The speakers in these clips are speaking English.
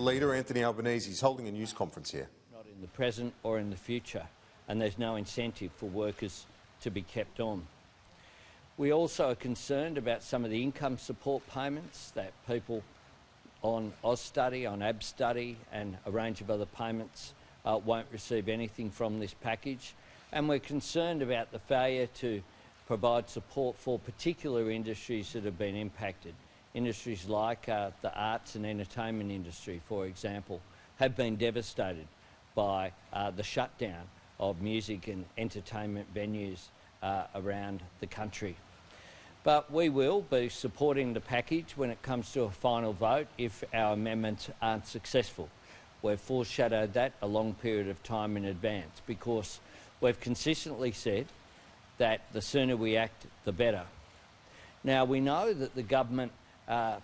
Labor leader Anthony Albanese is holding a news conference here. Not in the present or in the future, and there's no incentive for workers to be kept on. We also are concerned about some of the income support payments that people on AusStudy, on AbStudy and a range of other payments won't receive anything from this package. And we're concerned about the failure to provide support for particular industries that have been impacted. Industries like the arts and entertainment industry, for example, have been devastated by the shutdown of music and entertainment venues around the country. But we will be supporting the package when it comes to a final vote if our amendments aren't successful. We've foreshadowed that a long period of time in advance because we've consistently said that the sooner we act, the better. Now, we know that the government,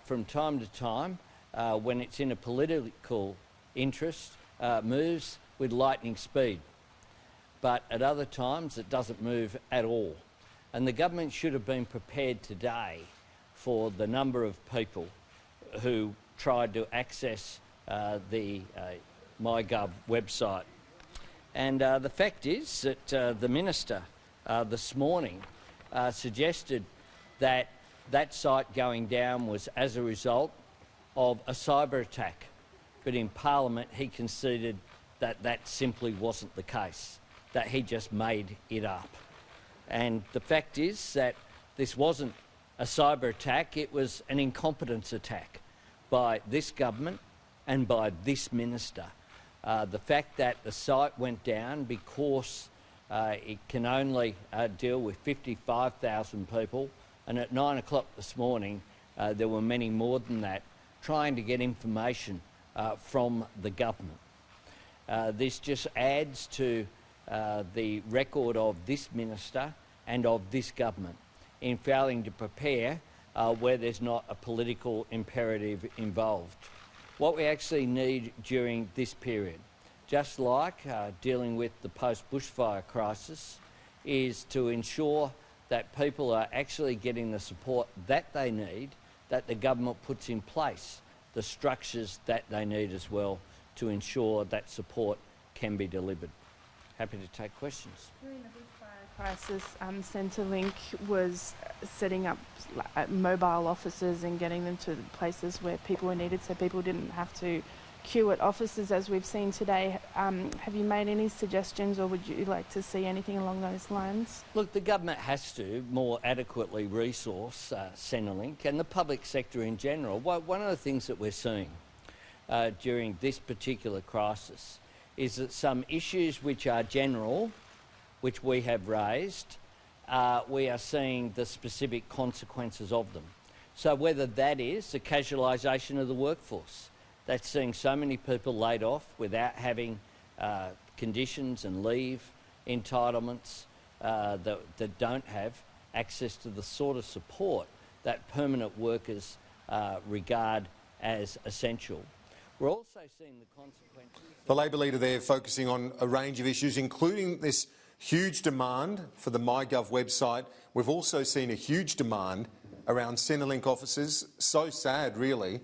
from time to time, when it's in a political interest, moves with lightning speed. But at other times, it doesn't move at all. And the government should have been prepared today for the number of people who tried to access the MyGov website. And the fact is that the Minister this morning suggested that that site going down was as a result of a cyber attack. But in Parliament he conceded that that simply wasn't the case, that he just made it up. And the fact is that this wasn't a cyber attack, it was an incompetence attack by this government and by this minister. The fact that the site went down because it can only deal with 55,000 people, and at 9 o'clock this morning there were many more than that trying to get information from the government. This just adds to the record of this minister and of this government in failing to prepare where there's not a political imperative involved. What we actually need during this period, just like dealing with the post-bushfire crisis, is to ensure that people are actually getting the support that they need, that the government puts in place the structures that they need as well to ensure that support can be delivered. Happy to take questions. During the bushfire crisis, CENTRELINK was setting up mobile offices and getting them to places where people were needed so people didn't have to queue at offices as we've seen today. Have you made any suggestions, or would you like to see anything along those lines? Look, the government has to more adequately resource CENTRELINK and the public sector in general. One of the things that we're seeing during this particular crisis is that some issues which are general, which we have raised, we are seeing the specific consequences of them. So whether that is the casualisation of the workforce, that's seeing so many people laid off without having conditions and leave entitlements that don't have access to the sort of support that permanent workers regard as essential. We're also seeing the consequences. The Labor leader there focusing on a range of issues, including this huge demand for the MyGov website. We've also seen a huge demand around Centrelink offices. So sad, really,